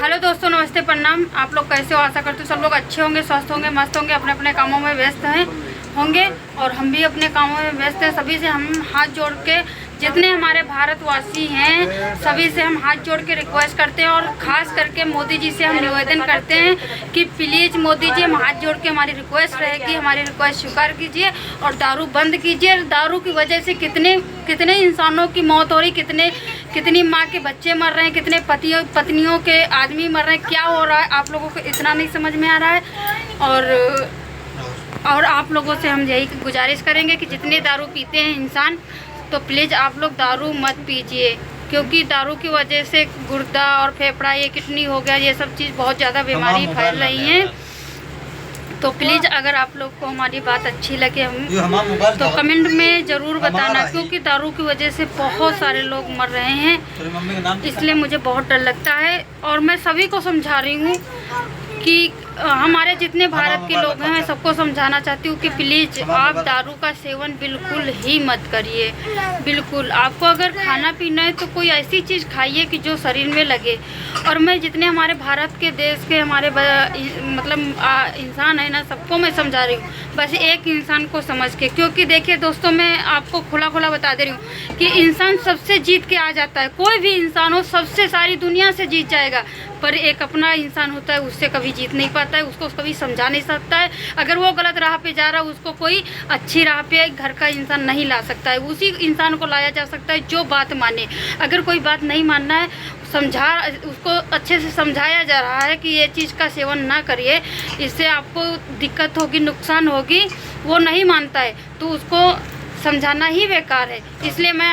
Hello दोस्तों, नमस्ते, प्रणाम। आप लोग कैसे हो? आशा करते हो सब लोग अच्छे होंगे, स्वस्थ होंगे, मस्त होंगे, अपने अपने कामों में व्यस्त होंगे। और हम भी अपने कामों में व्यस्त हैं। सभी से हम हाथ जोड़ के, जितने हमारे भारतवासी हैं सभी से हम हाथ जोड़ के रिक्वेस्ट करते हैं। और ख़ास करके मोदी जी से हम निवेदन करते हैं कि प्लीज़ मोदी जी, हम हाथ जोड़ के हमारी रिक्वेस्ट रहेगी, हमारी रिक्वेस्ट स्वीकार कीजिए और दारू बंद कीजिए। दारू की वजह से कितने इंसानों की मौत हो रही, कितनी माँ के बच्चे मर रहे हैं, कितने पत्नियों के आदमी मर रहे हैं। क्या हो रहा है आप लोगों को इतना नहीं समझ में आ रहा है। और आप लोगों से हम यही गुजारिश करेंगे कि जितने दारू पीते हैं इंसान, तो प्लीज़ आप लोग दारू मत पीजिए, क्योंकि दारू की वजह से गुर्दा और फेफड़ा, ये किडनी हो गया, ये सब चीज़ बहुत ज़्यादा बीमारी फैल रही हैं। तो प्लीज़ अगर आप लोग को हमारी बात अच्छी लगे तो कमेंट में ज़रूर बताना, क्योंकि दारू की वजह से बहुत सारे लोग मर रहे हैं। इसलिए मुझे बहुत डर लगता है और मैं सभी को समझा रही हूँ कि हमारे जितने भारत के लोग हैं, मैं सबको समझाना चाहती हूँ कि प्लीज़ आप दारू का सेवन बिल्कुल ही मत करिए। बिल्कुल, आपको अगर खाना पीना है तो कोई ऐसी चीज़ खाइए कि जो शरीर में लगे। और मैं जितने हमारे भारत के देश के हमारे इंसान है ना, सबको मैं समझा रही हूँ, बस एक इंसान को समझ के। क्योंकि देखिए दोस्तों, मैं आपको खुला बता दे रही हूँ कि इंसान सबसे जीत के आ जाता है। कोई भी इंसान हो, सबसे सारी दुनिया से जीत जाएगा, पर एक अपना इंसान होता है, उससे कभी जीत नहीं पाता है, उसको कभी समझा नहीं सकता है। अगर वो गलत राह पे जा रहा है, उसको कोई अच्छी राह पे घर का इंसान नहीं ला सकता है। उसी इंसान को लाया जा सकता है जो बात माने। अगर कोई बात नहीं मानना है, उसको अच्छे से समझाया जा रहा है कि ये चीज़ का सेवन ना करिए, इससे आपको दिक्कत होगी, नुकसान होगी, वो नहीं मानता है तो उसको समझाना ही बेकार है। इसलिए मैं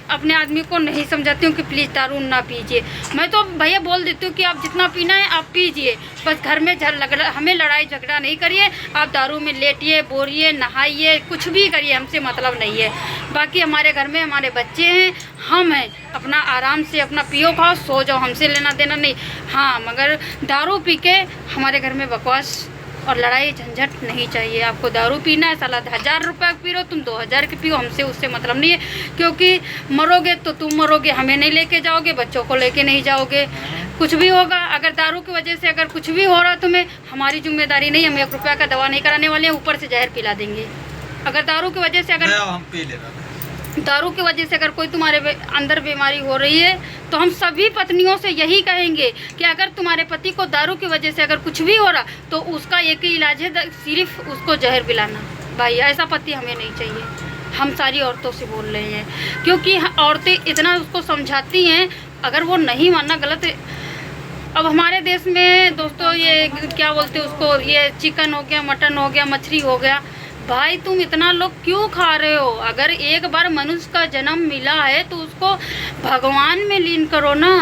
अपने आदमी को नहीं समझाती हूँ कि प्लीज़ दारू ना पीजिए। मैं तो भैया बोल देती हूँ कि आप जितना पीना है आप पीजिए, बस घर में हमें लड़ाई झगड़ा नहीं करिए। आप दारू में लेटिए, बोरिए, नहाइए, कुछ भी करिए, हमसे मतलब नहीं है। बाकी हमारे घर में हमारे बच्चे हैं, हम हैं, अपना आराम से अपना पियो, खाओ, सो जाओ, हमसे लेना देना नहीं। हाँ, मगर दारू पी के हमारे घर में बकवास और लड़ाई झंझट नहीं चाहिए। आपको दारू पीना है, साला 1000 रुपये पी लो, तुम 2000 के पियो, हमसे उससे मतलब नहीं है। क्योंकि मरोगे तो तुम मरोगे, हमें नहीं लेके जाओगे, बच्चों को लेके नहीं जाओगे, कुछ भी होगा। अगर दारू की वजह से अगर कुछ भी हो रहा है तुम्हें, हमारी जिम्मेदारी नहीं, हम 1 रुपया का दवा नहीं कराने वाले हैं, ऊपर से जहर पिला देंगे। अगर दारू की वजह से अगर कोई तुम्हारे अंदर बीमारी हो रही है, तो हम सभी पत्नियों से यही कहेंगे कि अगर तुम्हारे पति को दारू की वजह से अगर कुछ भी हो रहा, तो उसका एक ही इलाज है, सिर्फ उसको जहर पिलाना। भाई, ऐसा पति हमें नहीं चाहिए। हम सारी औरतों से बोल रहे हैं, क्योंकि औरतें इतना उसको समझाती हैं, अगर वो नहीं मानना गलत है। अब हमारे देश में दोस्तों, ये क्या बोलते हैं उसको, ये चिकन हो गया, मटन हो गया, मछली हो गया, भाई तुम इतना लोग क्यों खा रहे हो? अगर एक बार मनुष्य का जन्म मिला है तो उसको भगवान में लीन करो ना।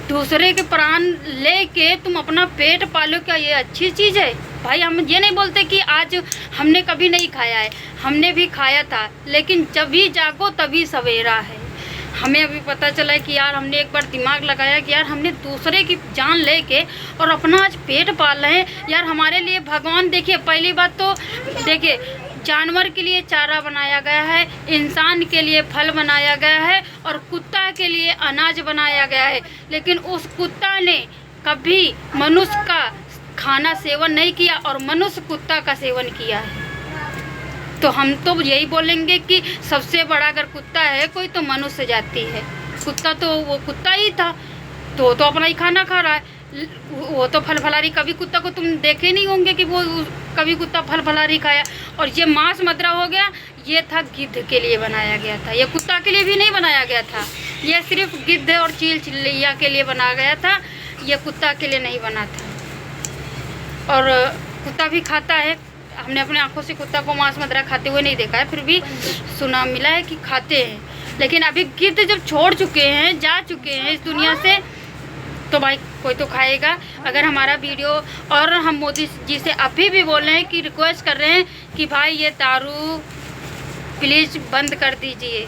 दूसरे के प्राण लेके तुम अपना पेट पालो, क्या ये अच्छी चीज़ है? भाई, हम ये नहीं बोलते कि आज हमने कभी नहीं खाया है, हमने भी खाया था, लेकिन जब भी जागो तभी सवेरा है। हमें अभी पता चला है कि यार हमने एक बार दिमाग लगाया कि यार हमने दूसरे की जान लेके और अपना आज पेट पाल रहे हैं। यार हमारे लिए भगवान, देखिए पहली बात तो देखिए, जानवर के लिए चारा बनाया गया है, इंसान के लिए फल बनाया गया है और कुत्ता के लिए अनाज बनाया गया है। लेकिन उस कुत्ता ने कभी मनुष्य का खाना सेवन नहीं किया और मनुष्य कुत्ता का सेवन किया है। तो हम तो यही बोलेंगे कि सबसे बड़ा अगर कुत्ता है कोई, तो मनुष्य जाति है। कुत्ता तो वो कुत्ता ही था, तो अपना ही खाना खा रहा है। वो तो फल फलारी, कभी कुत्ता को तुम देखे नहीं होंगे कि वो कभी कुत्ता फल फलारी खाया। और ये मांस मदरा हो गया, ये था गिद्ध के लिए बनाया गया था, ये कुत्ता के लिए भी नहीं बनाया गया था। ये सिर्फ गिद्ध और चील चिल्लिया के लिए बनाया गया था, ये कुत्ता के लिए नहीं बना था। और कुत्ता भी खाता है, हमने अपने आंखों से कुत्ता को मांस मदरा खाते हुए नहीं देखा है, फिर भी सुना मिला है कि खाते हैं। लेकिन अभी गिद्ध जब छोड़ चुके हैं, जा चुके हैं इस दुनिया से, तो भाई कोई तो खाएगा। अगर हमारा वीडियो, और हम मोदी जी से अभी भी बोल रहे हैं कि रिक्वेस्ट कर रहे हैं कि भाई ये दारू प्लीज़ बंद कर दीजिए,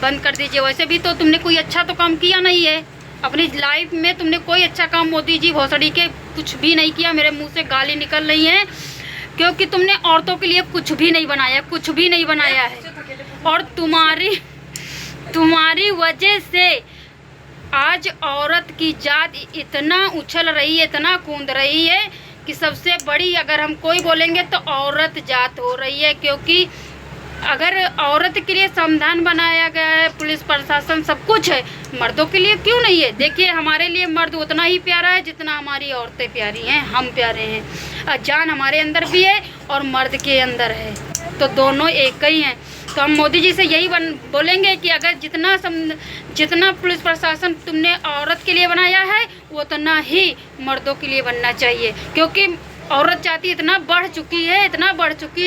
बंद कर दीजिए। वैसे भी तो तुमने कोई अच्छा तो काम किया नहीं है अपनी लाइफ में, तुमने कोई अच्छा काम मोदी जी भोसड़ी के कुछ भी नहीं किया। मेरे मुँह से गाली निकल रही है, क्योंकि तुमने औरतों के लिए कुछ भी नहीं बनाया, कुछ भी नहीं बनाया है। और तुम्हारी वजह से आज औरत की जात इतना उछल रही है, इतना कूद रही है कि सबसे बड़ी अगर हम कोई बोलेंगे तो औरत जात हो रही है। क्योंकि अगर औरत के लिए संविधान बनाया गया है, पुलिस प्रशासन सब कुछ है, मर्दों के लिए क्यों नहीं है? देखिए हमारे लिए मर्द उतना ही प्यारा है जितना हमारी औरतें प्यारी हैं, हम प्यारे हैं। जान हमारे अंदर भी है और मर्द के अंदर है, तो दोनों एक ही हैं। तो हम मोदी जी से यही बोलेंगे कि अगर जितना पुलिस प्रशासन तुमने औरत के लिए बनाया है उतना ही मर्दों के लिए बनना चाहिए। क्योंकि औरत जाति इतना बढ़ चुकी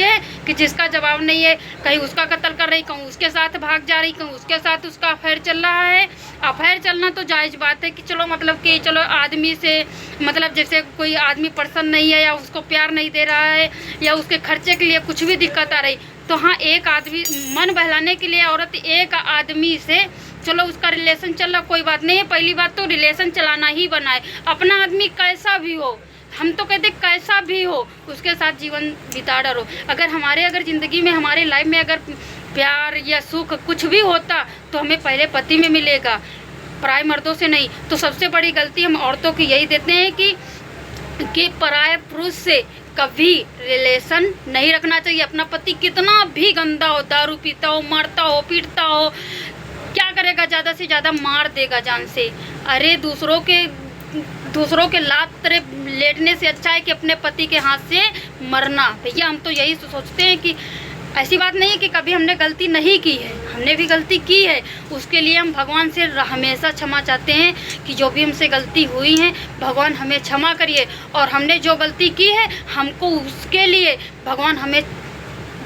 है कि जिसका जवाब नहीं है। कहीं उसका कत्ल कर रही, कहीं उसके साथ भाग जा रही, कहीं उसके साथ उसका अफेयर चल रहा है। अफेयर चलना तो जायज़ बात है कि चलो मतलब कि चलो आदमी से मतलब जैसे कोई आदमी पसंद नहीं है या उसको प्यार नहीं दे रहा है या उसके खर्चे के लिए कुछ भी दिक्कत आ रही, तो हाँ एक आदमी मन बहलाने के लिए औरत एक आदमी से चलो उसका रिलेशन चल रहा, कोई बात नहीं है। पहली बात तो रिलेशन चलाना ही बनाए, अपना आदमी कैसा भी हो, हम तो कहते कैसा भी हो उसके साथ जीवन बिता डरो। अगर ज़िंदगी में हमारे लाइफ में अगर प्यार या सुख कुछ भी होता तो हमें पहले पति में मिलेगा, पराए मर्दों से नहीं। तो सबसे बड़ी गलती हम औरतों की यही देते हैं कि पराए पुरुष से कभी रिलेशन नहीं रखना चाहिए। अपना पति कितना भी गंदा हो, दारू पीता हो, मारता हो, पीटता हो, क्या करेगा? ज़्यादा से ज़्यादा मार देगा जान से। अरे दूसरों के लात लेटने से अच्छा है कि अपने पति के हाथ से मरना। भैया हम तो यही सोचते हैं कि ऐसी बात नहीं है कि कभी हमने गलती नहीं की है, हमने भी गलती की है। उसके लिए हम भगवान से हमेशा क्षमा चाहते हैं कि जो भी हमसे गलती हुई है भगवान हमें क्षमा करिए, और हमने जो गलती की है हमको उसके लिए भगवान हमें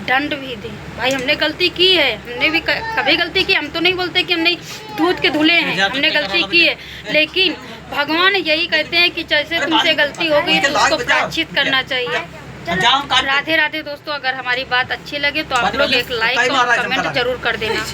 दंड भी दे। भाई हमने गलती की है, हमने भी कभी गलती की। हम तो नहीं बोलते कि हमने दूध के धुले हैं, हमने गलती की है, लेकिन भगवान यही कहते हैं कि जैसे तुमसे गलती हो गई तो उसको प्रायश्चित करना चाहिए। राधे राधे दोस्तों, अगर हमारी बात अच्छी लगे तो आप लोग एक लाइक और कमेंट जरूर कर देना।